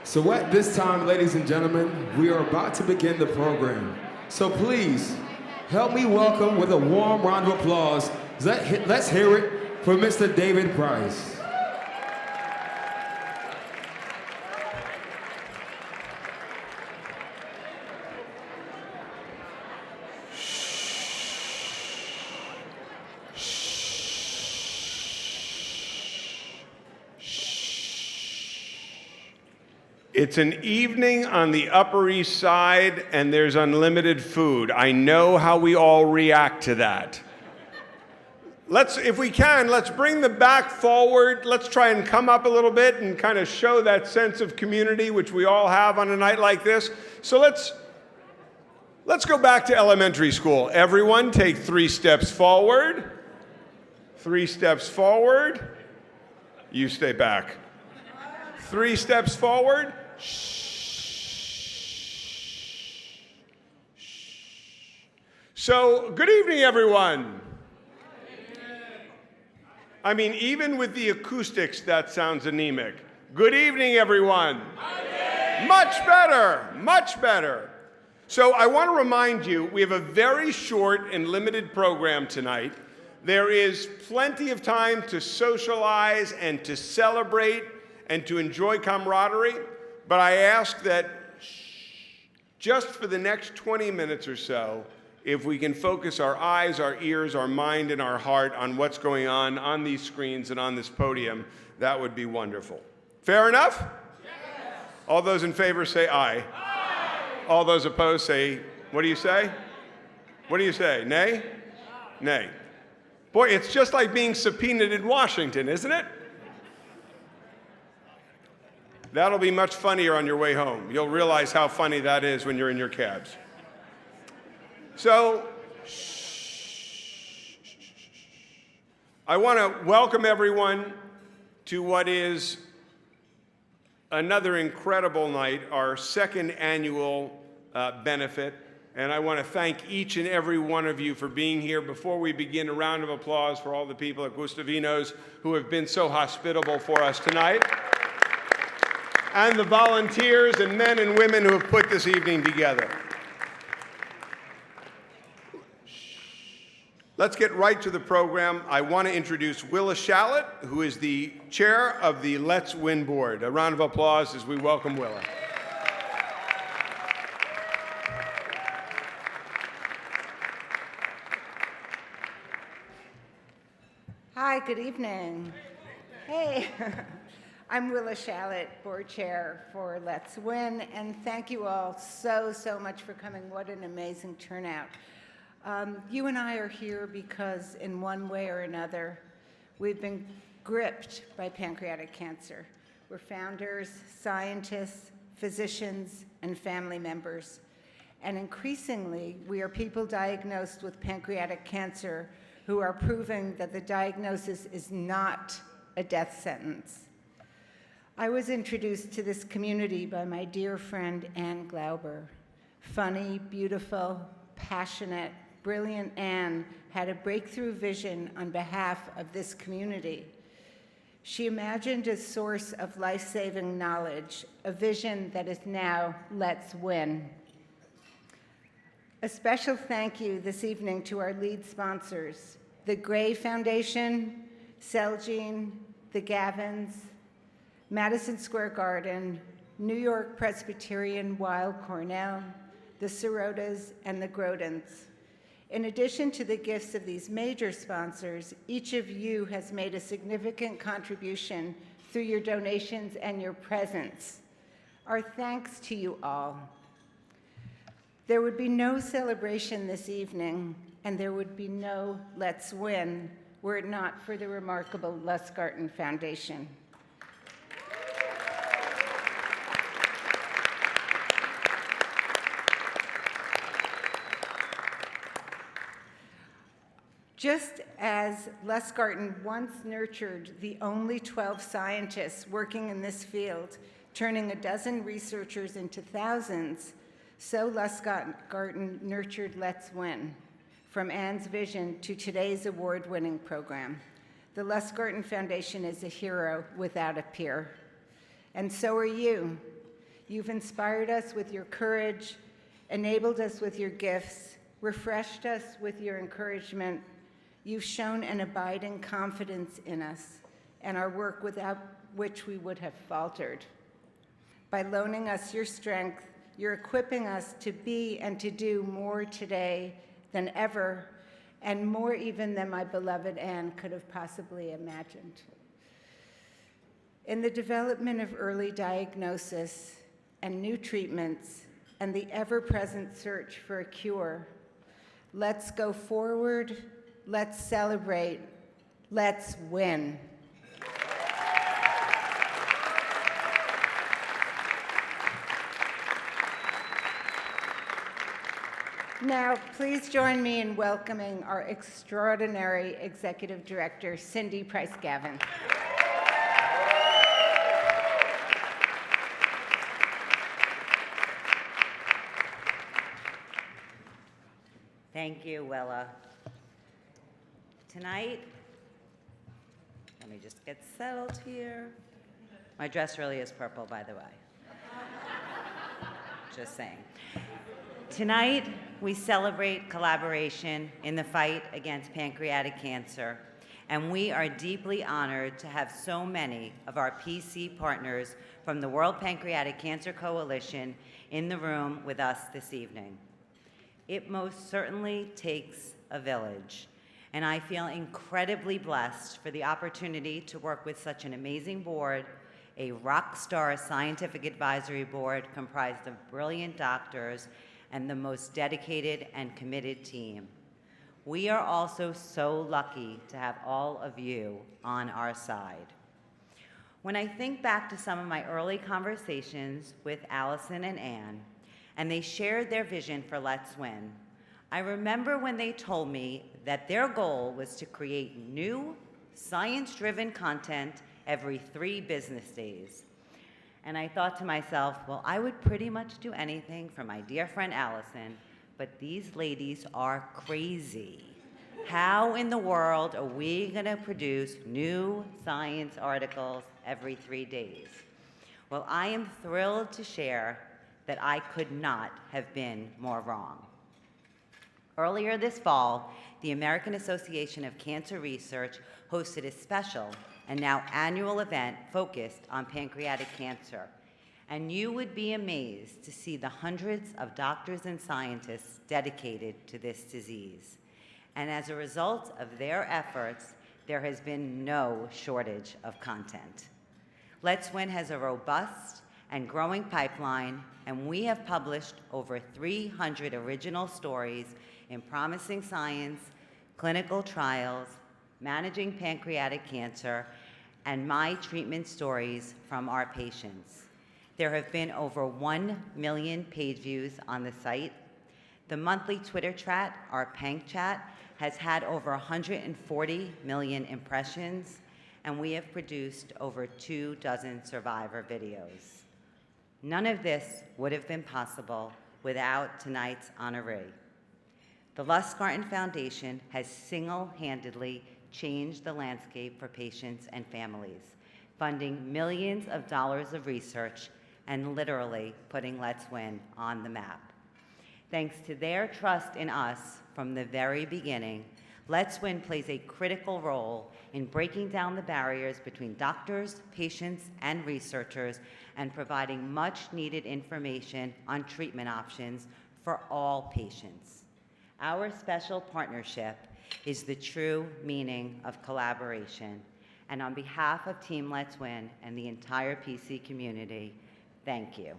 So at this time, ladies and gentlemen, we are about to begin the program. So please, help me welcome with a warm round of applause. Let's hear it for Mr. David Price. It's an evening on the Upper East Side, and there's unlimited food. I know how we all react to that. If we can, let's bring the back forward. Let's try and come up a little bit and kind of show that sense of community, which we all have on a night like this. So let's go back to elementary school. Everyone take 3 steps forward. 3 steps forward. You stay back. 3 steps forward. So, good evening, everyone. I mean, even with the acoustics, that sounds anemic. Good evening, everyone. Much better, much better. So, I want to remind you, we have a very short and limited program tonight. There is plenty of time to socialize and to celebrate and to enjoy camaraderie, but I ask that just for the next 20 minutes or so, if we can focus our eyes, our ears, our mind, and our heart on what's going on these screens and on this podium, that would be wonderful. Fair enough? Yes. All those in favor say aye. Aye. All those opposed say, what do you say? What do you say? Nay? Nay. Boy, it's just like being subpoenaed in Washington, isn't it? That'll be much funnier on your way home. You'll realize how funny that is when you're in your cabs. So, I want to welcome everyone to what is another incredible night, our second annual benefit. And I want to thank each and every one of you for being here. Before we begin, a round of applause for all the people at Gustavino's who have been so hospitable for us tonight, and the volunteers and men and women who have put this evening together. Let's get right to the program. I want to introduce Willa Shallett, who is the chair of the Let's Win board. A round of applause as we welcome Willa. Hi, good evening. Hey. I'm Willa Shallett, board chair for Let's Win, and thank you all so much for coming. What an amazing turnout. You and I are here because in one way or another, we've been gripped by pancreatic cancer. We're founders, scientists, physicians, and family members. And increasingly, we are people diagnosed with pancreatic cancer who are proving that the diagnosis is not a death sentence. I was introduced to this community by my dear friend Ann Glauber. Funny, beautiful, passionate, brilliant Ann had a breakthrough vision on behalf of this community. She imagined a source of life-saving knowledge, a vision that is now Let's Win. A special thank you this evening to our lead sponsors, the Gray Foundation, Celgene, the Gavins, Madison Square Garden, New York Presbyterian Weill Cornell, the Sirotas, and the Grodins. In addition to the gifts of these major sponsors, each of you has made a significant contribution through your donations and your presence. Our thanks to you all. There would be no celebration this evening, and there would be no Let's Win were it not for the remarkable Lustgarten Foundation. Just as Lustgarten once nurtured the only 12 scientists working in this field, turning a dozen researchers into thousands, so Lustgarten nurtured Let's Win, from Ann's vision to today's award-winning program. The Lustgarten Foundation is a hero without a peer. And so are you. You've inspired us with your courage, enabled us with your gifts, refreshed us with your encouragement. You've shown an abiding confidence in us and our work without which we would have faltered. By loaning us your strength, you're equipping us to be and to do more today than ever, and more even than my beloved Anne could have possibly imagined. In the development of early diagnosis and new treatments and the ever-present search for a cure, let's go forward, let's celebrate, let's win. Now, please join me in welcoming our extraordinary Executive Director, Cindy Price-Gavin. Thank you, Willa. Tonight, let me just get settled here. My dress really is purple, by the way. Just saying. Tonight, we celebrate collaboration in the fight against pancreatic cancer, and we are deeply honored to have so many of our PC partners from the World Pancreatic Cancer Coalition in the room with us this evening. It most certainly takes a village, and I feel incredibly blessed for the opportunity to work with such an amazing board, a rock star scientific advisory board comprised of brilliant doctors and the most dedicated and committed team. We are also so lucky to have all of you on our side. When I think back to some of my early conversations with Allison and Anne, and they shared their vision for Let's Win, I remember when they told me that their goal was to create new, science-driven content every 3 business days. And I thought to myself, well, I would pretty much do anything for my dear friend Allison, but these ladies are crazy. How in the world are we gonna produce new science articles every 3 days? Well, I am thrilled to share that I could not have been more wrong. Earlier this fall, the American Association of Cancer Research hosted a special and now annual event focused on pancreatic cancer. And you would be amazed to see the hundreds of doctors and scientists dedicated to this disease. And as a result of their efforts, there has been no shortage of content. Let's Win has a robust and growing pipeline, and we have published over 300 original stories in promising science, clinical trials, managing pancreatic cancer, and my treatment stories from our patients. There have been over 1 million page views on the site. The monthly Twitter chat, our Pank Chat, has had over 140 million impressions, and we have produced over 24 survivor videos. None of this would have been possible without tonight's honoree. The Lustgarten Foundation has single-handedly changed the landscape for patients and families, funding millions of dollars of research and literally putting Let's Win on the map. Thanks to their trust in us from the very beginning, Let's Win plays a critical role in breaking down the barriers between doctors, patients, and researchers, and providing much-needed information on treatment options for all patients. Our special partnership is the true meaning of collaboration. And on behalf of Team Let's Win and the entire PC community, thank you.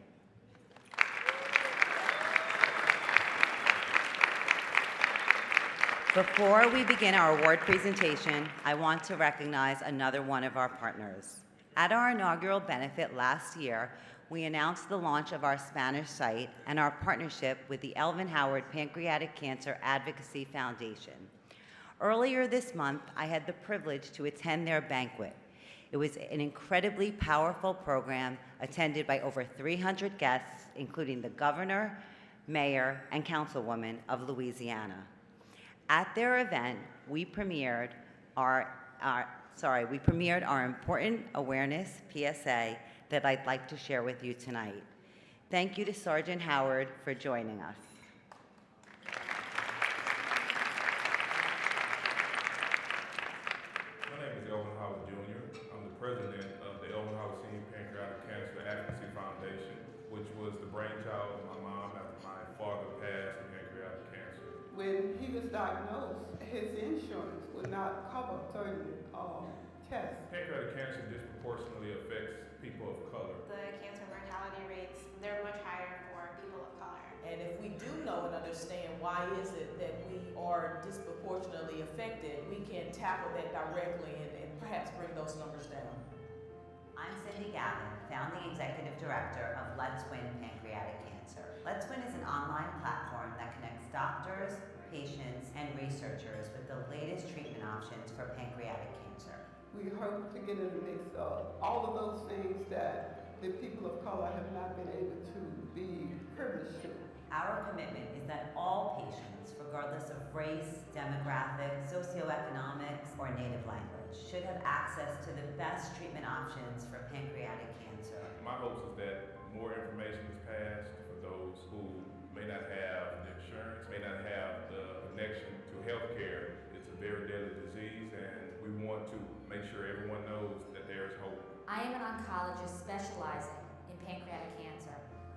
Before we begin our award presentation, I want to recognize another one of our partners. At our inaugural benefit last year, we announced the launch of our Spanish site and our partnership with the Elvin Howard Pancreatic Cancer Advocacy Foundation. Earlier this month, I had the privilege to attend their banquet. It was an incredibly powerful program attended by over 300 guests, including the governor, mayor, and councilwoman of Louisiana. At their event, we premiered our important awareness PSA that I'd like to share with you tonight. Thank you to Sergeant Howard for joining us. My name is Elvin Howard Jr. I'm the president of the Elvin Howard Senior Pancreatic Cancer Advocacy Foundation, which was the brainchild of my mom after my father passed of pancreatic cancer. When he was diagnosed, his insurance would not cover certain tests. Pancreatic cancer disproportionately affects people of color. The cancer mortality rates, they're much higher for people of color. And if we do know and understand why is it that we are disproportionately affected, we can tackle that directly and perhaps bring those numbers down. I'm Cindy Gavin, founding executive director of Let's Win Pancreatic Cancer. Let's Win is an online platform that connects doctors, patients, and researchers with the latest treatment options for pancreatic cancer. We hope to get in the mix of all of those things that the people of color have not been able to be privileged to. Our commitment is that all patients, regardless of race, demographic, socioeconomics, or native language, should have access to the best treatment options for pancreatic cancer. My hopes is that more information is passed for those who may not have the insurance, may not have the connection to healthcare. It's a very deadly disease, and we want to make sure everyone knows that there is hope. I am an oncologist specializing in pancreatic cancer.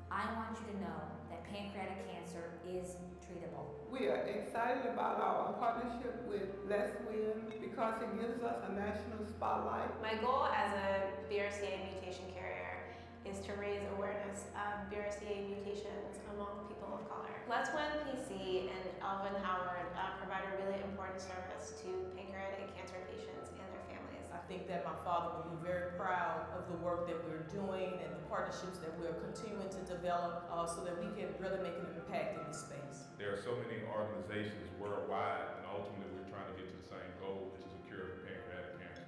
I want you to know that pancreatic cancer is treatable. We are excited about our partnership with Let's Win because it gives us a national spotlight. My goal as a BRCA mutation carrier is to raise awareness of BRCA mutations among people of color. Let's Win PC and Elvin Howard provide a really important service to pancreatic cancer patients and their families. I think that my father would be very proud of the work that we're doing and the partnerships that we're continuing to develop so that we can really make an impact in this space. There are so many organizations worldwide, and ultimately we're trying to get to the same goal, which is a cure for pancreatic cancer.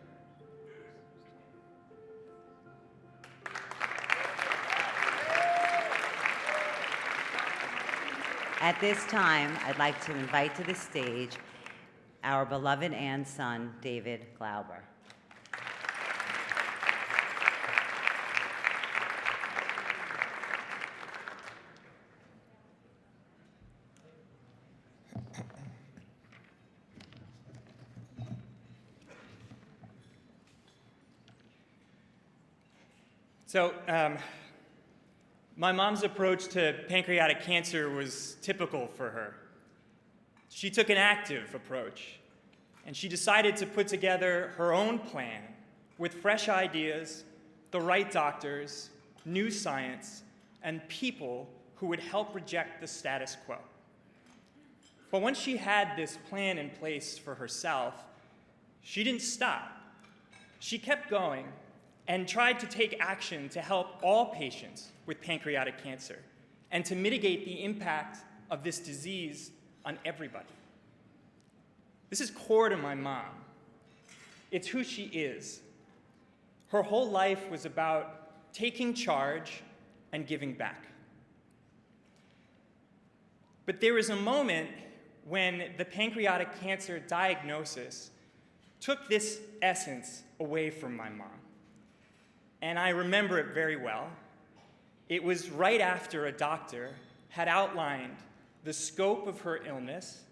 At this time, I'd like to invite to the stage our beloved Ann's son, David Glauber. So, my mom's approach to pancreatic cancer was typical for her. She took an active approach, and she decided to put together her own plan with fresh ideas, the right doctors, new science, and people who would help reject the status quo. But once she had this plan in place for herself, she didn't stop. She kept going and tried to take action to help all patients with pancreatic cancer and to mitigate the impact of this disease on everybody. This is core to my mom. It's who she is. Her whole life was about taking charge and giving back. But there was a moment when the pancreatic cancer diagnosis took this essence away from my mom. And I remember it very well. It was right after a doctor had outlined the scope of her illness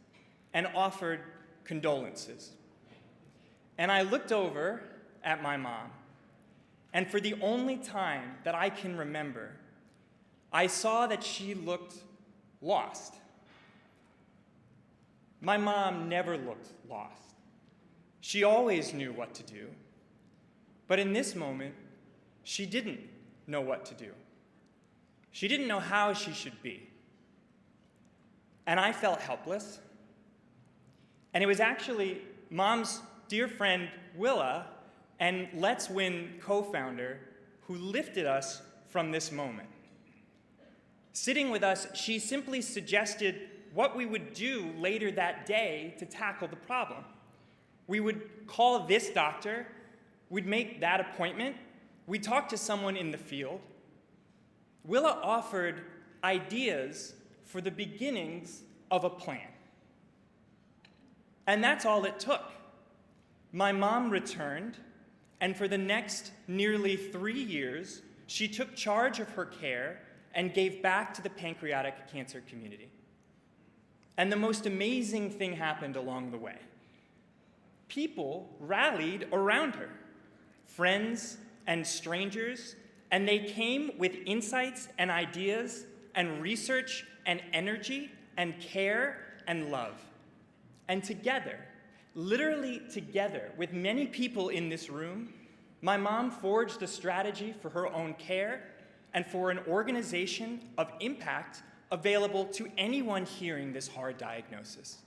and offered condolences. And I looked over at my mom, and for the only time that I can remember, I saw that she looked lost. My mom never looked lost. She always knew what to do. But in this moment, she didn't know what to do. She didn't know how she should be. And I felt helpless. And it was actually Mom's dear friend, Willa, and Let's Win co-founder, who lifted us from this moment. Sitting with us, she simply suggested what we would do later that day to tackle the problem. We would call this doctor, we'd make that appointment, we'd talk to someone in the field. Willa offered ideas for the beginnings of a plan. And that's all it took. My mom returned, and for the next nearly 3 years, she took charge of her care and gave back to the pancreatic cancer community. And the most amazing thing happened along the way. People rallied around her, friends and strangers, and they came with insights and ideas and research and energy and care and love. And together, literally together, with many people in this room, my mom forged a strategy for her own care and for an organization of impact available to anyone hearing this hard diagnosis.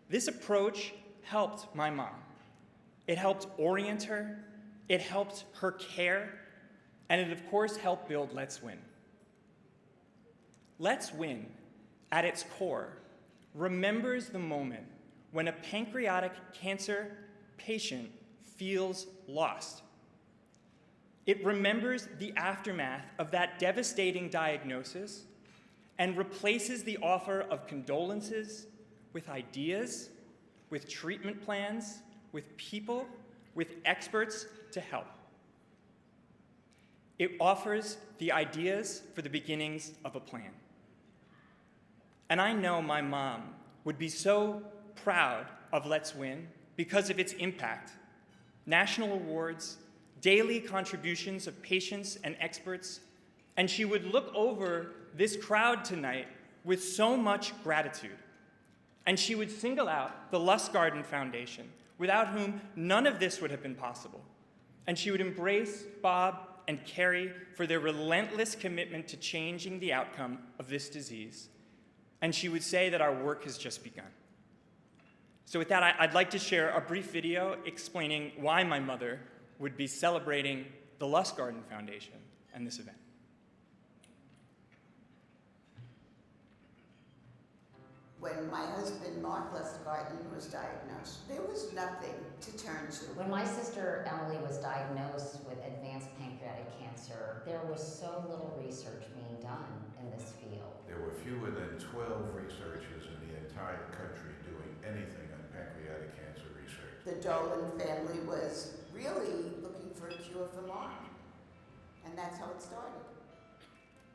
This approach helped my mom. It helped orient her, it helped her care, and it of course helped build Let's Win. Let's Win, at its core, remembers the moment when a pancreatic cancer patient feels lost. It remembers the aftermath of that devastating diagnosis and replaces the offer of condolences with ideas, with treatment plans, with people, with experts to help. It offers the ideas for the beginnings of a plan. And I know my mom would be so proud of Let's Win because of its impact. National awards, daily contributions of patients and experts, and she would look over this crowd tonight with so much gratitude. And she would single out the Lustgarten Foundation, without whom none of this would have been possible. And she would embrace Bob and Carrie for their relentless commitment to changing the outcome of this disease. And she would say that our work has just begun. So with that, I'd like to share a brief video explaining why my mother would be celebrating the Lustgarten Foundation and this event. When my husband, Mark Lustgarten, was diagnosed, there was nothing to turn to. When my sister Emily was diagnosed with advanced pancreatic cancer, there was so little research being done in this field. There were fewer than 12 researchers in the entire country doing anything on pancreatic cancer research. The Dolan family was really looking for a cure for Mark, and that's how it started.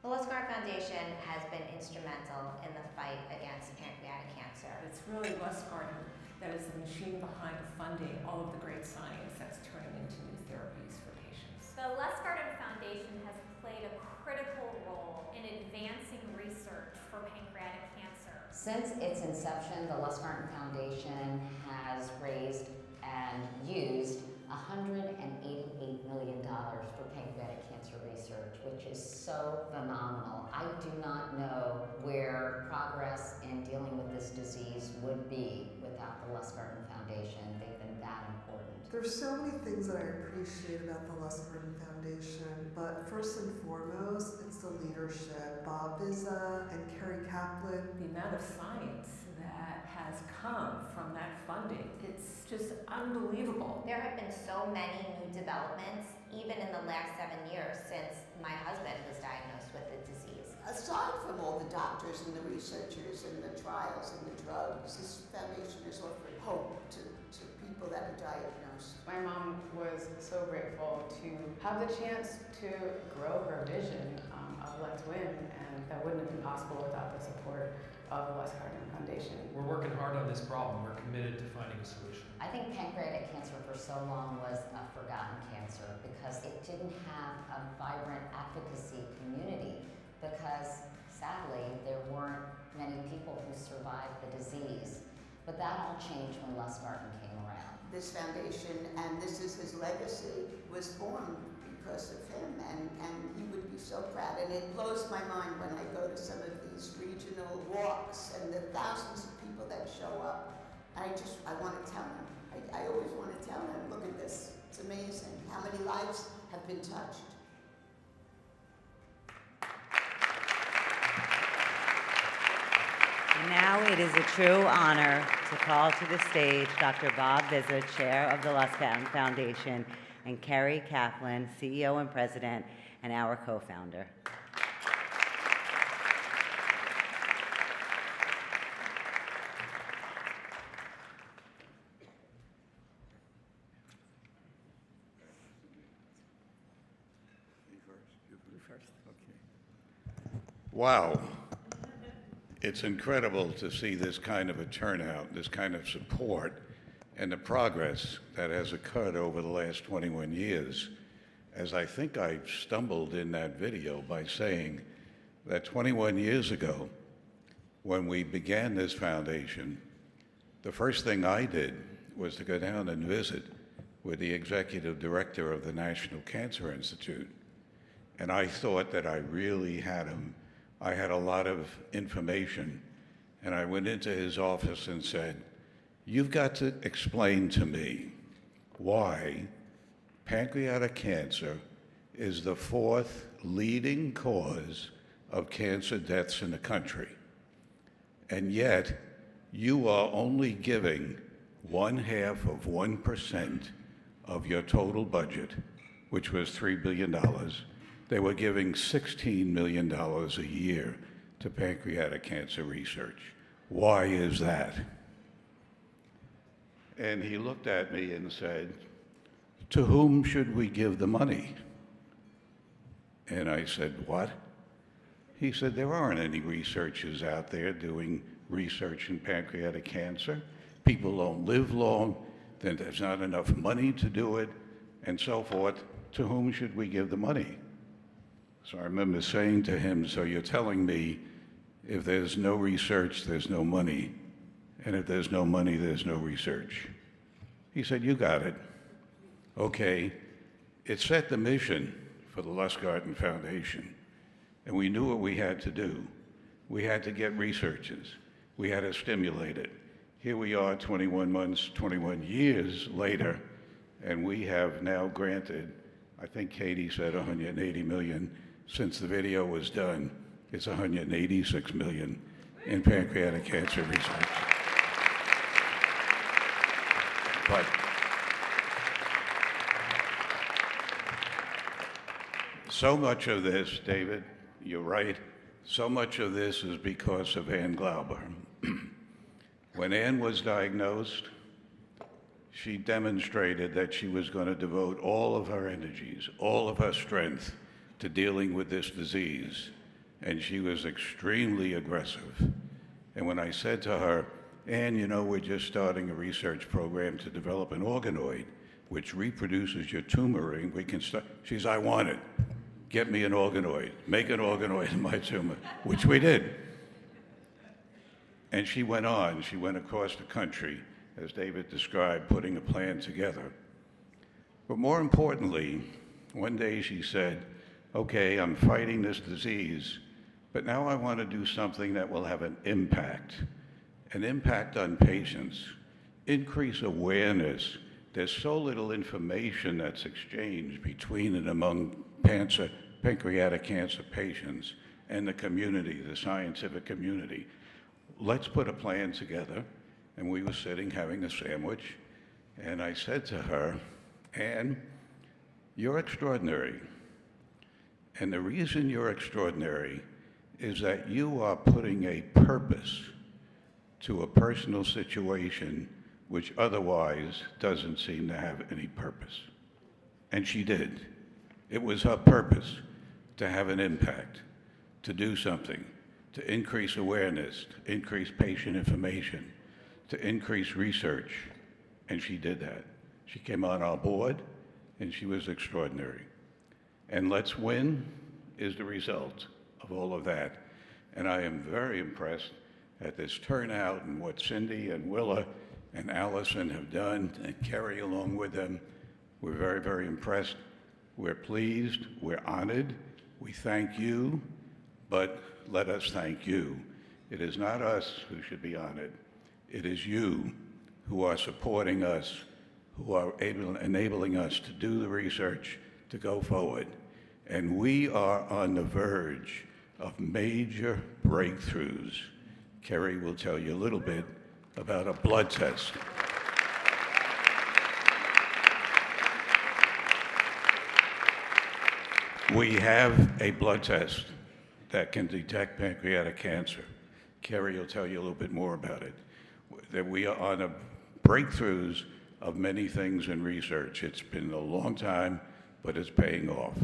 The Lustgarten Foundation has been instrumental in the fight against pancreatic cancer. It's really Lustgarten that is the machine behind funding all of the great science that's turning into new therapies for patients. The Lustgarten Foundation has played a critical role in advancing research for pancreatic cancer. Since its inception, the Lustgarten Foundation has raised and used $188 million for pancreatic cancer research, which is so phenomenal. I do not know where progress in dealing with this disease would be without the Lustgarten Foundation. They've been that important. There's so many things that I appreciate about the Lustgarten Foundation, but first and foremost, it's the leadership. Bob Vizza and Carrie Kaplan. The amount of science that has come from that funding, it's just unbelievable. There have been so many new developments, even in the last 7 years since my husband was diagnosed with the disease. Aside from all the doctors and the researchers and the trials and the drugs, this foundation is offering hope to people that are diagnosed. My mom was so grateful to have the chance to grow her vision of Let's Win, and that wouldn't have been possible without the support of the Lustgarten Foundation. We're working hard on this problem. We're committed to finding a solution. I think pancreatic cancer for so long was a forgotten cancer because it didn't have a vibrant advocacy community, because sadly there weren't many people who survived the disease. But that all changed when Lustgarten came around. This foundation, and this is his legacy, was formed because of him, and he would be so proud. And it blows my mind when I go to some of these regional walks and the thousands of people that show up. I want to tell them. I always want to tell them, look at this. It's amazing how many lives have been touched. And now it is a true honor to call to the stage Dr. Bob Vizza, Chair of the Lustgarten Foundation, and Carrie Kaplan, CEO and President, and our co-founder. You first. You first. Wow. It's incredible to see this kind of a turnout, this kind of support, and the progress that has occurred over the last 21 years. As I think I stumbled in that video by saying that 21 years ago, when we began this foundation, the first thing I did was to go down and visit with the executive director of the National Cancer Institute. And I thought that I really had him. I had a lot of information. And I went into his office and said, "You've got to explain to me why pancreatic cancer is the 4th leading cause of cancer deaths in the country. And yet, you are only giving 0.5% of your total budget, which was $3 billion. They were giving $16 million a year to pancreatic cancer research. Why is that?" And he looked at me and said, "To whom should we give the money?" And I said, "What?" He said, "There aren't any researchers out there doing research in pancreatic cancer. People don't live long, then there's not enough money to do it, and so forth. To whom should we give the money?" So I remember saying to him, "So you're telling me if there's no research, there's no money, and if there's no money, there's no research?" He said, "You got it." Okay, it set the mission for the Lustgarten Foundation, and we knew what we had to do. We had to get researchers. We had to stimulate it. Here we are 21 months, 21 years later, and we have now granted, I think Katie said 180 million. Since the video was done, it's 186 million in pancreatic cancer research. But so much of this, David, you're right, so much of this is because of Ann Glauber. When Ann was diagnosed, she demonstrated that she was going to devote all of her energies, all of her strength to dealing with this disease, and she was extremely aggressive. And when I said to her, "Ann, you know, we're just starting a research program to develop an organoid which reproduces your tumor ring, we can start," she said, "I want it. Get me an organoid. Make an organoid in my tumor," which we did. And she went on. She went across the country, as David described, putting a plan together. But more importantly, one day she said, "Okay, I'm fighting this disease, but now I want to do something that will have an impact on patients, increase awareness. There's so little information that's exchanged between and among pancreatic cancer patients and the community, the scientific community. Let's put a plan together." And we were sitting having a sandwich, and I said to her, "Ann, you're extraordinary. And the reason you're extraordinary is that you are putting a purpose to a personal situation which otherwise doesn't seem to have any purpose." And she did. It was her purpose to have an impact, to do something, to increase awareness, to increase patient information, to increase research, and she did that. She came on our board, and she was extraordinary. And Let's Win is the result of all of that. And I am very impressed at this turnout and what Cindy and Willa and Allison have done, and Kerry along with them. We're very, very impressed. We're pleased. We're honored. We thank you, but let us thank you. It is not us who should be honored. It is you who are supporting us, who are enabling us to do the research, to go forward. And we are on the verge of major breakthroughs. Kerry will tell you a little bit about a blood test. We have a blood test that can detect pancreatic cancer. Kerry will tell you a little bit more about it. That we are on the breakthroughs of many things in research. It's been a long time, but it's paying off.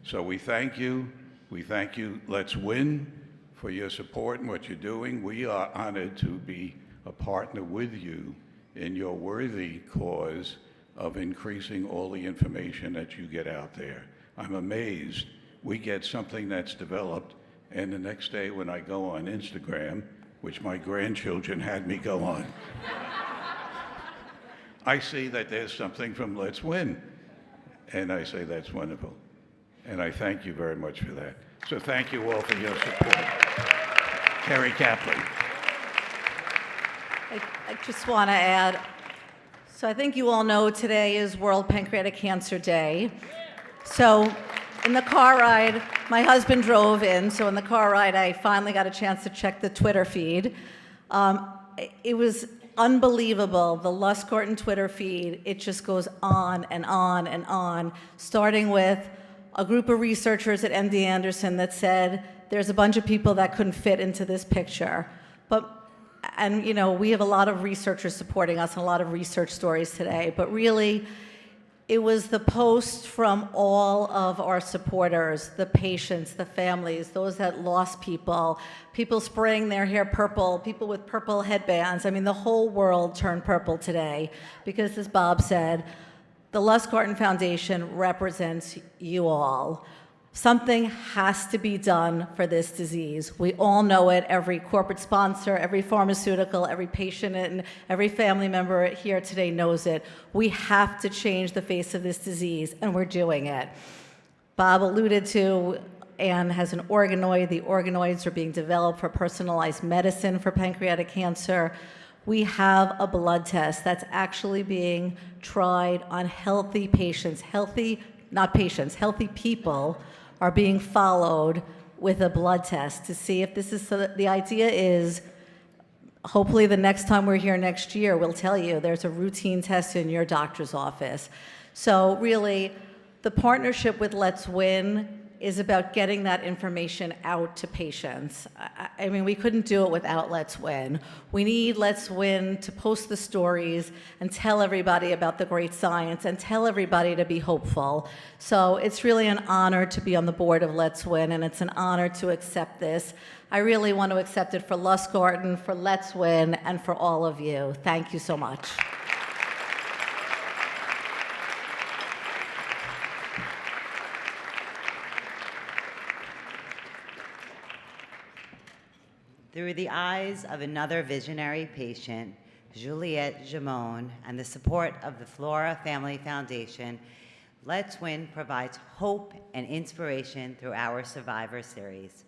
So we thank you. We thank you, Let's Win, for your support and what you're doing. We are honored to be a partner with you in your worthy cause of increasing all the information that you get out there. I'm amazed. We get something that's developed, and the next day when I go on Instagram, which my grandchildren had me go on, I see that there's something from Let's Win. And I say, that's wonderful. And I thank you very much for that. So thank you all for your support. Carrie Kaplan. I just want to add, so I think you all know today is World Pancreatic Cancer Day. So in the car ride, my husband drove in, so in the car ride, I finally got a chance to check the Twitter feed. It was unbelievable, the Lustgarten Twitter feed. It just goes on and on and on, starting with a group of researchers at MD Anderson that said there's a bunch of people that couldn't fit into this picture. And you know, we have a lot of researchers supporting us and a lot of research stories today, but really, it was the post from all of our supporters, the patients, the families, those that lost people, people spraying their hair purple, people with purple headbands. I mean, the whole world turned purple today because, as Bob said, the Lustgarten Foundation represents you all. Something has to be done for this disease. We all know it. Every corporate sponsor, every pharmaceutical, every patient, and every family member here today knows it. We have to change the face of this disease, and we're doing it. Bob alluded to Anne has an organoid. The organoids are being developed for personalized medicine for pancreatic cancer. We have a blood test that's actually being tried on healthy patients, healthy people are being followed with a blood test to see if this is, the idea is, hopefully the next time we're here next year, we'll tell you there's a routine test in your doctor's office. So really, the partnership with Let's Win is about getting that information out to patients. I mean, we couldn't do it without Let's Win. We need Let's Win to post the stories and tell everybody about the great science and tell everybody to be hopeful. So it's really an honor to be on the board of Let's Win, and it's an honor to accept this. I really want to accept it for Lustgarten, for Let's Win, and for all of you. Thank you so much. Through the eyes of another visionary patient, Juliette Jamon, and the support of the Flora Family Foundation, Let's Win provides hope and inspiration through our Survivor Series.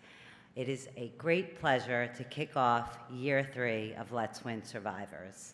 It is a great pleasure to kick off year 3 of Let's Win Survivors.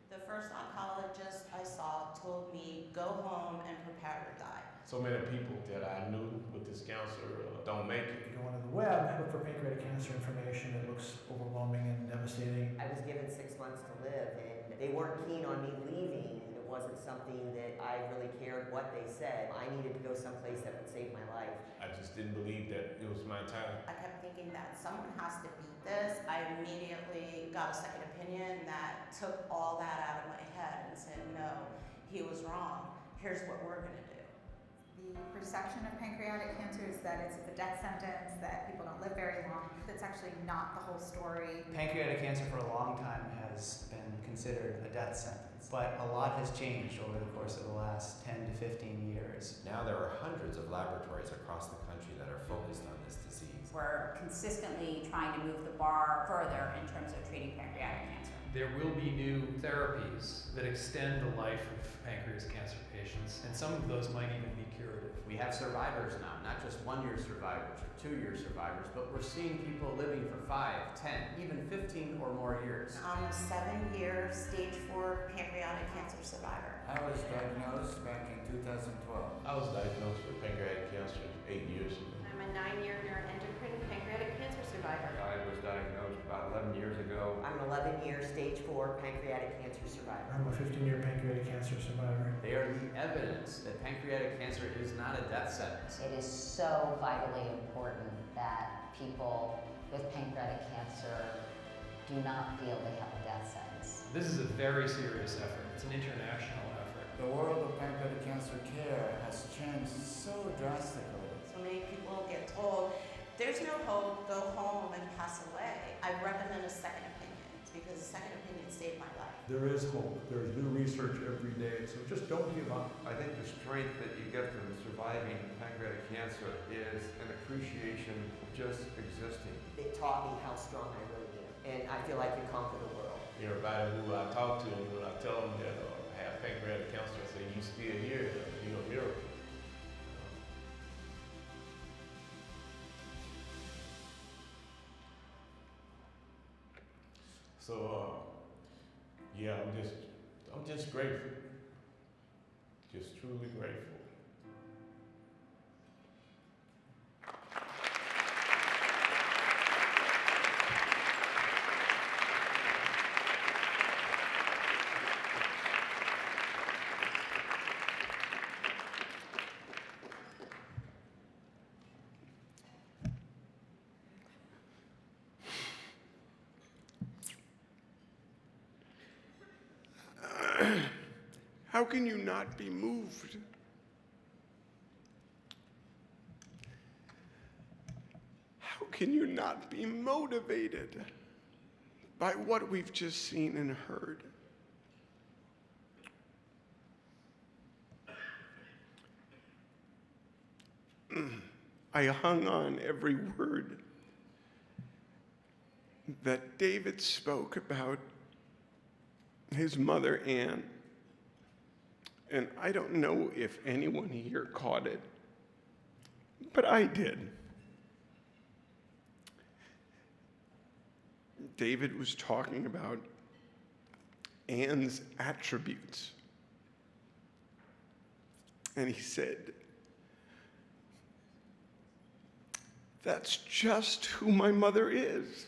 The first oncologist I saw told me, go home and prepare to die. So many people that I knew with this cancer don't make it. You go onto the web, look for pancreatic cancer information. It looks overwhelming and devastating. I was given 6 months to live, and they weren't keen on me leaving. It wasn't something that I really cared what they said. I needed to go someplace that would save my life. I just didn't believe that it was my time. I kept thinking that someone has to beat this. I immediately got a second opinion that took all that out of my head and said, no, he was wrong. Here's what we're going to do. The perception of pancreatic cancer is that it's a death sentence, that people don't live very long. That's actually not the whole story. Pancreatic cancer for a long time has been considered a death sentence, but a lot has changed over the course of the last 10 to 15 years. Now there are hundreds of laboratories across the country that are focused on this disease. We're consistently trying to move the bar further in terms of treating pancreatic cancer. There will be new therapies that extend the life of pancreas cancer patients, and some of those might even be curative. We have survivors now, not just 1-year survivors or 2-year survivors, but we're seeing people living for 5, 10, even 15 or more years. I'm a 7-year stage 4 pancreatic cancer survivor. I was diagnosed back in 2012. I was diagnosed with pancreatic cancer 8 years ago. I'm a 9-year neuroendocrine pancreatic cancer survivor. I was diagnosed about 11 years ago. I'm an 11-year stage 4 pancreatic cancer survivor. I'm a 15-year pancreatic cancer survivor. They are the evidence that pancreatic cancer is not a death sentence. It is so vitally important that people with pancreatic cancer do not feel they have a death sentence. This is a very serious effort. It's an international effort. The world of pancreatic cancer care has changed so drastically. So many people get told, there's no hope, go home and pass away. I recommend a second opinion because a second opinion saved my life. There is hope. There's new research every day, so just don't give up. I think the strength that you get from surviving pancreatic cancer is an appreciation of just existing. It taught me how strong I really am, and I feel I can conquer the world. Everybody who I talk to, when I tell them that I have pancreatic cancer, I say, you still here, you're a miracle. So, yeah, I'm just grateful. Just truly grateful. How can you not be moved? How can you not be motivated by what we've just seen and heard? I hung on every word that David spoke about his mother, Anne. And I don't know if anyone here caught it, but I did. David was talking about Anne's attributes. And he said, that's just who my mother is.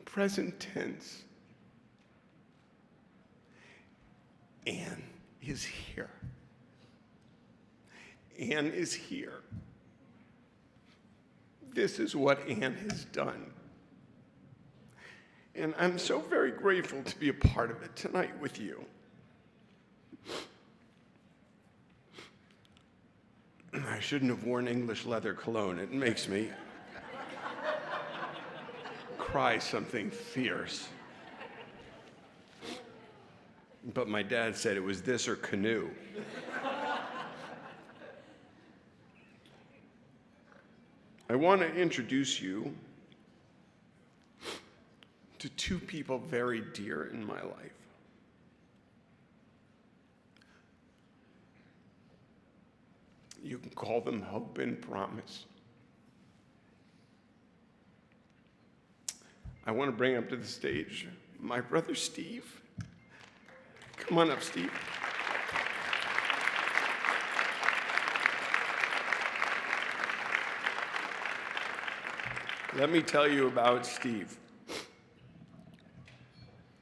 Present tense. Anne is here. Anne is here. This is what Anne has done. And I'm so very grateful to be a part of it tonight with you. I shouldn't have worn English leather cologne. It makes me cry something fierce. But my dad said it was this or canoe. I want to introduce you to two people very dear in my life. You can call them hope and promise. I want to bring up to the stage my brother Steve. Come on up, Steve. Let me tell you about Steve.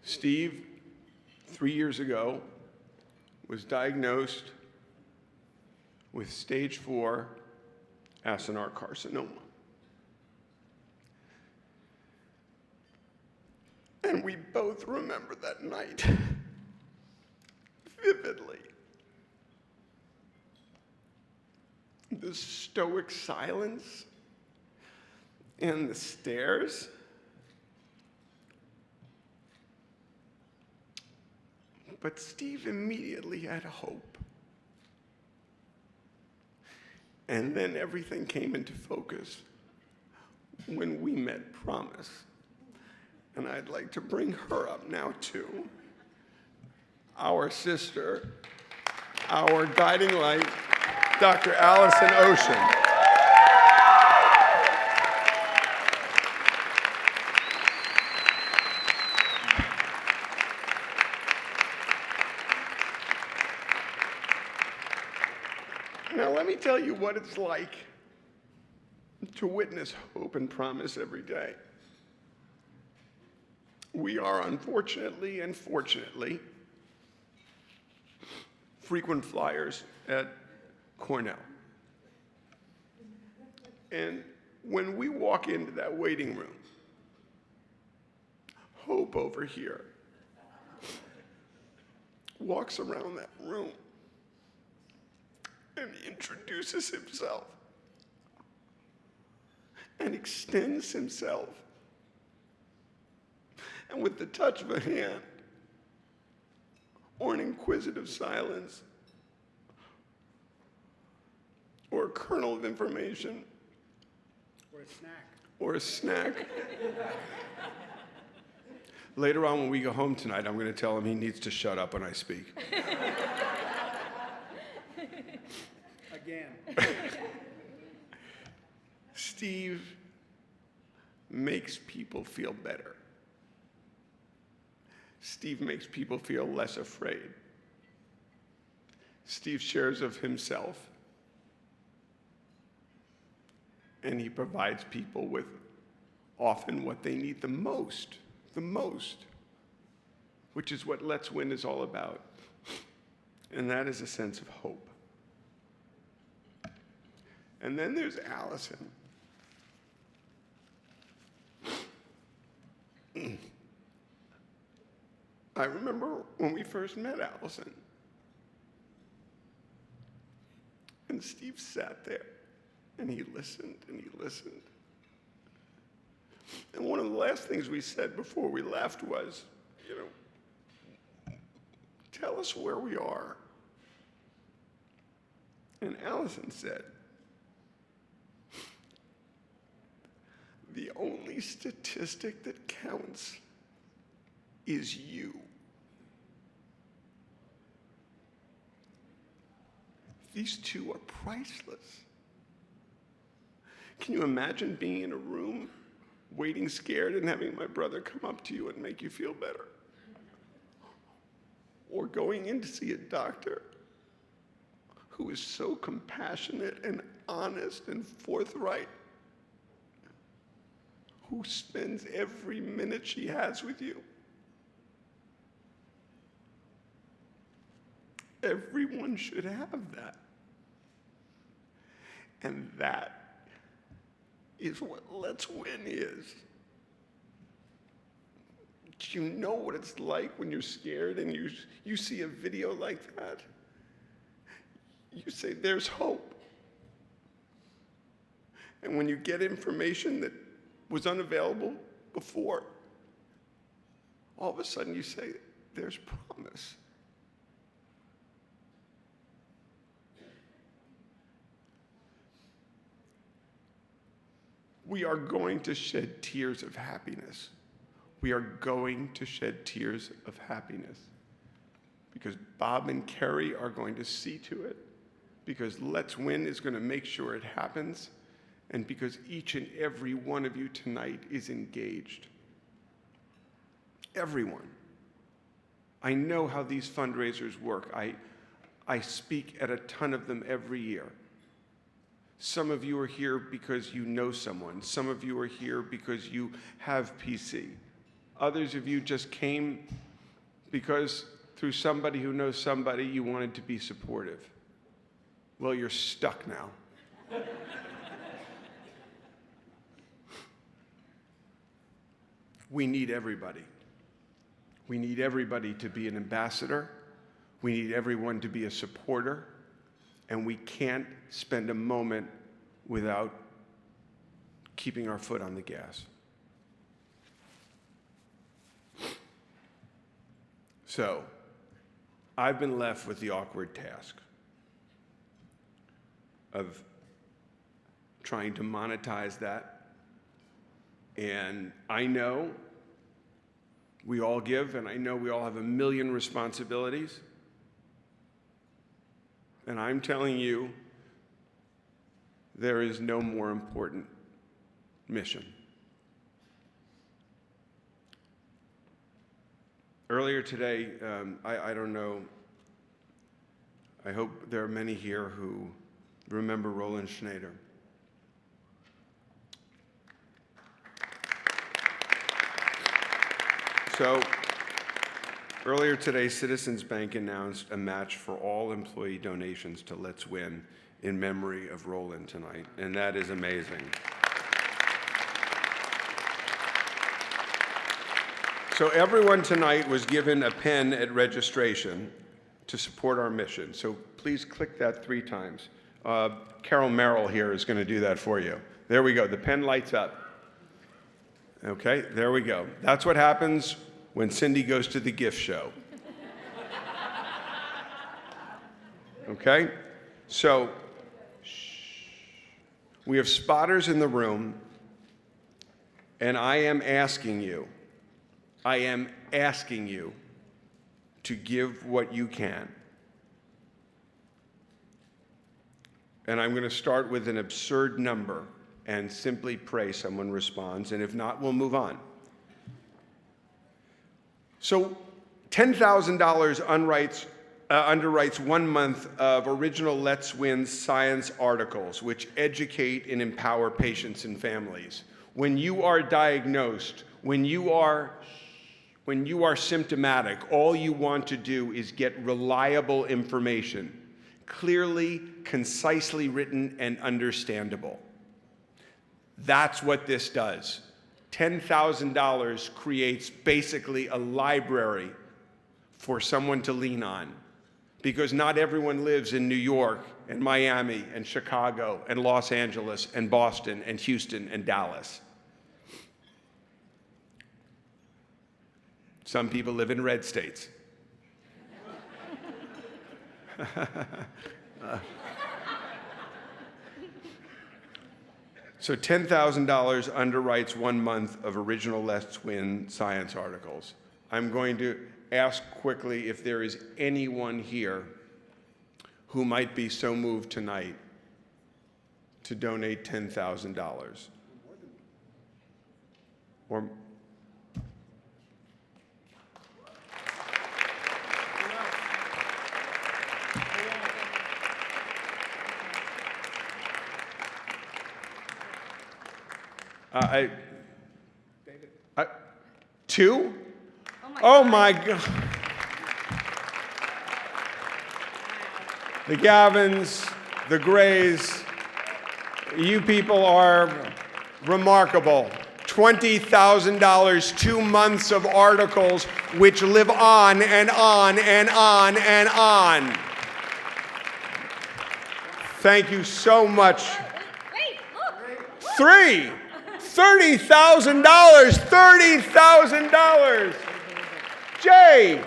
Steve, 3 years ago, was diagnosed with stage 4 acinar carcinoma. And we both remember that night vividly. The stoic silence and the stares. But Steve immediately had hope. And then everything came into focus when we met Promise. And I'd like to bring her up now too. Our sister, our guiding light, Dr. Allison Ocean. Now let me tell you what it's like to witness hope and promise every day. We are unfortunately and fortunately frequent flyers at Cornell. And when we walk into that waiting room, hope over here, walks around that room and introduces himself and extends himself. And with the touch of a hand or an inquisitive silence or a kernel of information or a snack. Later on when we go home tonight, I'm going to tell him he needs to shut up when I speak. Again. Steve makes people feel better. Steve makes people feel less afraid. Steve shares of himself, and he provides people with often what they need the most, which is what Let's Win is all about, and that is a sense of hope. And then there's Allison. I remember when we first met Allison, and Steve sat there, and he listened, and he listened. And one of the last things we said before we left was, tell us where we are. And Allison said, the only statistic that counts is you. These two are priceless. Can you imagine being in a room, waiting scared, and having my brother come up to you and make you feel better? Or going in to see a doctor who is so compassionate and honest and forthright, who spends every minute she has with you. Everyone should have that. And that is what Let's Win is. Do you know what it's like when you're scared and you see a video like that? You say, there's hope. And when you get information that was unavailable before, all of a sudden you say, there's promise. We are going to shed tears of happiness. We are going to shed tears of happiness because Bob and Kerry are going to see to it, because Let's Win is going to make sure it happens, and because each and every one of you tonight is engaged. Everyone. I know how these fundraisers work. I speak at a ton of them every year. Some of you are here because you know someone. Some of you are here because you have PC. Others of you just came because through somebody who knows somebody, you wanted to be supportive. Well, you're stuck now. We need everybody. We need everybody to be an ambassador. We need everyone to be a supporter. And we can't spend a moment without keeping our foot on the gas. So, I've been left with the awkward task of trying to monetize that. And I know we all give, and I know we all have a million responsibilities. And I'm telling you, there is no more important mission. Earlier today, I don't know, I hope there are many here who remember Roland Schneider. So, earlier today, Citizens Bank announced a match for all employee donations to Let's Win in memory of Roland tonight, and that is amazing. So everyone tonight was given a pen at registration, to support our mission. So please click that 3 times. Carol Merrill here is going to do that for you. There we go. The pen lights up. Okay, there we go. That's what happens when Cindy goes to the gift show. Okay? So, we have spotters in the room, and I am asking you to give what you can. And I'm going to start with an absurd number and simply pray someone responds, and if not, we'll move on. So $10,000 underwrites 1 month of original Let's Win science articles, which educate and empower patients and families. When you are diagnosed, when you are symptomatic, all you want to do is get reliable information, clearly, concisely written, and understandable. That's what this does. $10,000 creates basically a library for someone to lean on, because not everyone lives in New York and Miami and Chicago and Los Angeles and Boston and Houston and Dallas. Some people live in red states. So $10,000 underwrites 1 month of original Let's Win science articles. I'm going to ask quickly if there is anyone here who might be so moved tonight to donate $10,000. Or two? Oh my God. The Gavins, the Grays, you people are remarkable. $20,000, 2 months of articles which live on and on and on and on. Thank you so much. Wait, look. 3. $30,000, $30,000. Jay,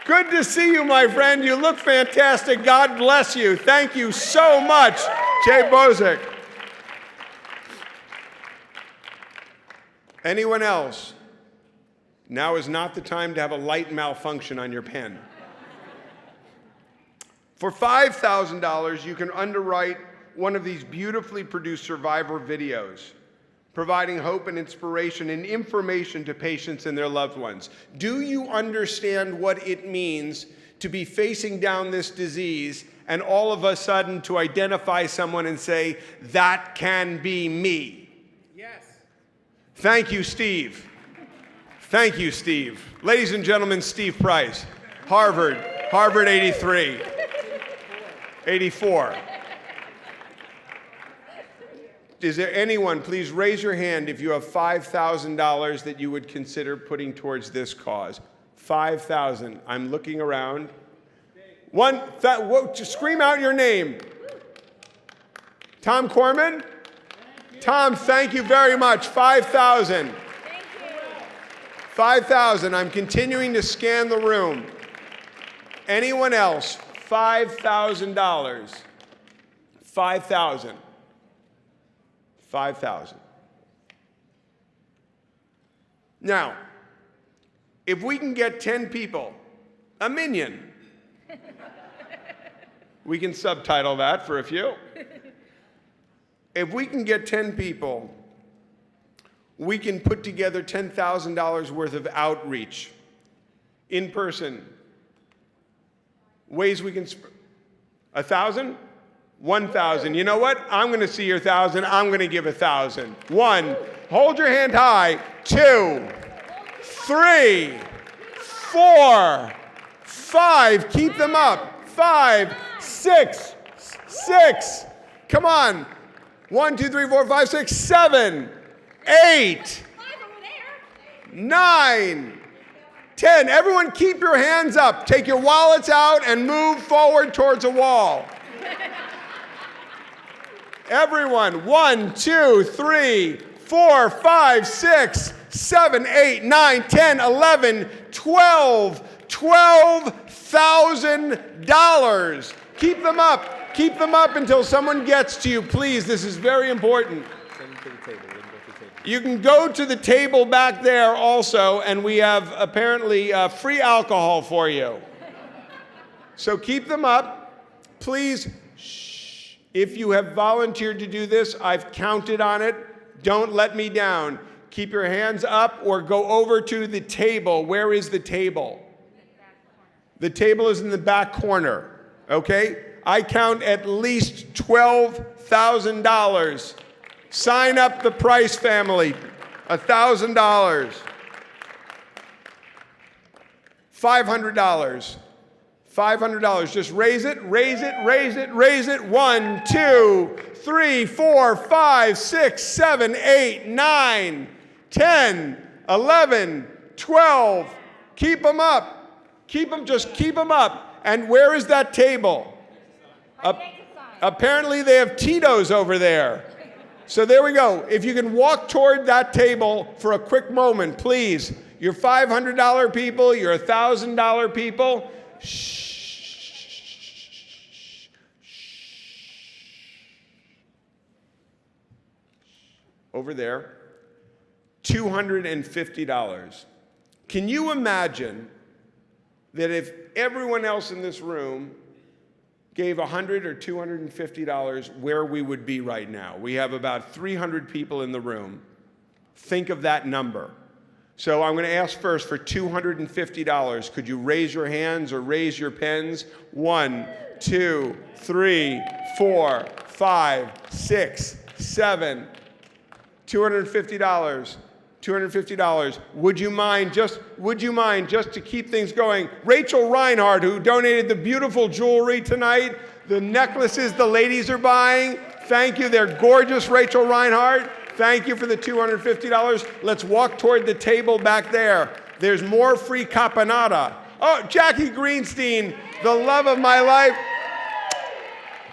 good to see you, my friend. You look fantastic. God bless you. Thank you so much, Jay Bozick. Anyone else? Now is not the time to have a light malfunction on your pen. For $5,000, you can underwrite one of these beautifully produced survivor videos, providing hope and inspiration and information to patients and their loved ones. Do you understand what it means to be facing down this disease and all of a sudden to identify someone and say, that can be me? Yes. Thank you, Steve. Thank you, Steve. Ladies and gentlemen, Steve Price, Harvard 83, 84. Is there anyone, please raise your hand if you have $5,000 that you would consider putting towards this cause. 5,000. I'm looking around. Just scream out your name. Tom Corman? Tom, thank you very much. 5,000. 5,000. I'm continuing to scan the room. Anyone else? $5,000. 5,000. 5,000. Now, if we can get 10 people, a minion, we can subtitle that for a few. If we can get 10 people, we can put together $10,000 worth of outreach in person. Ways we can 1,000? 1,000. You know what? I'm going to see your 1,000. I'm going to give 1,000. 1. Hold your hand high. 2, 3, 4, 5. Keep them up. 5, 6. Come on. 1, 2, 3, 4, 5, 6, 7, 8, 9, 10. Everyone keep your hands up. Take your wallets out and move forward towards a wall. Everyone, 1, 2, 3, 4, 5, 6, 7, 8, 9, 10, 11, 12. $12,000. Keep them up. Keep them up until someone gets to you, please. This is very important. You can go to the table back there also, and we have apparently free alcohol for you. So keep them up. Please, shh. If you have volunteered to do this, I've counted on it. Don't let me down. Keep your hands up or go over to the table. Where is the table? The table is in the back corner, okay? I count at least $12,000. Sign up the Price family, $1,000. $500. $500. Just raise it, raise it, raise it, raise it. 1, 2, 3, 4, 5, 6, 7, 8, 9, 10, 11, 12. Keep them up. Keep them, just keep them up. And where is that table? Apparently they have Tito's over there. So there we go. If you can walk toward that table for a quick moment, please. You're $500 people, you're $1,000 people. Shh. Over there. $250. Can you imagine that if everyone else in this room gave $100 or $250, where we would be right now? We have about 300 people in the room. Think of that number. So I'm going to ask first for $250. Could you raise your hands or raise your pens? 1, 2, 3, 4, 5, 6, 7. $250. $250. Would you mind just to keep things going? Rachel Reinhardt, who donated the beautiful jewelry tonight, the necklaces the ladies are buying. Thank you. They're gorgeous, Rachel Reinhardt. Thank you for the $250. Let's walk toward the table back there. There's more free caponata. Oh, Jackie Greenstein, the love of my life.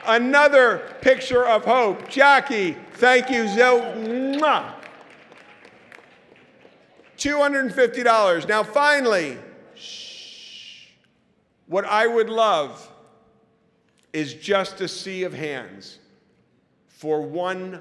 Another picture of hope. Jackie, thank you so much. $250. Now finally, what I would love is just a sea of hands for $100.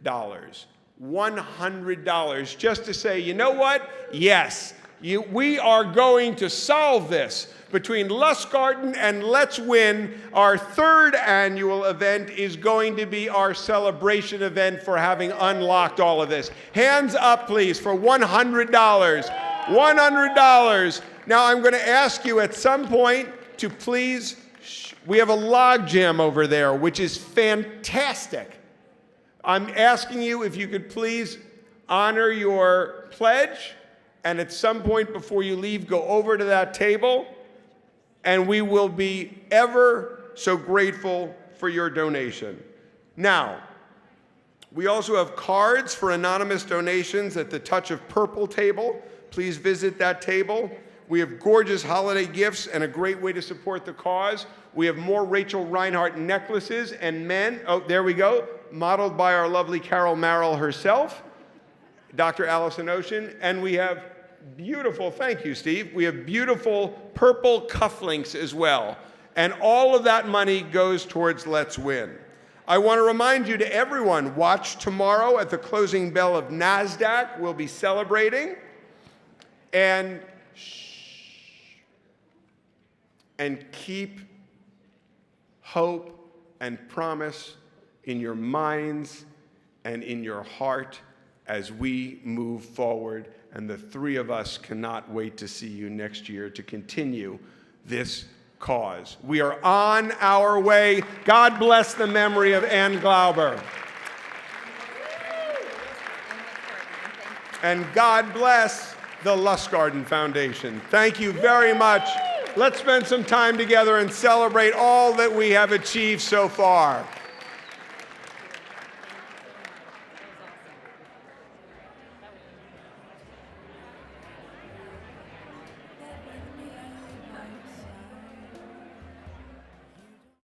$100 just to say, you know what? Yes, we are going to solve this. Between Lustgarten and Let's Win, our third annual event is going to be our celebration event for having unlocked all of this. Hands up, please, for $100. $100. Now, I'm going to ask you at some point to please, we have a log jam over there, which is fantastic. I'm asking you if you could please honor your pledge, and at some point before you leave, go over to that table. And we will be ever so grateful for your donation. Now, we also have cards for anonymous donations at the Touch of Purple table. Please visit that table. We have gorgeous holiday gifts and a great way to support the cause. We have more Rachel Reinhardt necklaces and men. Oh, there we go. Modeled by our lovely Carol Merrill herself, Dr. Allison Ocean. And we have beautiful, thank you, Steve. We have beautiful purple cufflinks as well. And all of that money goes towards Let's Win. I want to remind you to everyone, watch tomorrow at the closing bell of NASDAQ. We'll be celebrating. And keep hope and promise in your minds and in your heart as we move forward. And the three of us cannot wait to see you next year to continue this cause. We are on our way. God bless the memory of Ann Glauber. And God bless the Lustgarten Foundation. Thank you very much. Let's spend some time together and celebrate all that we have achieved so far.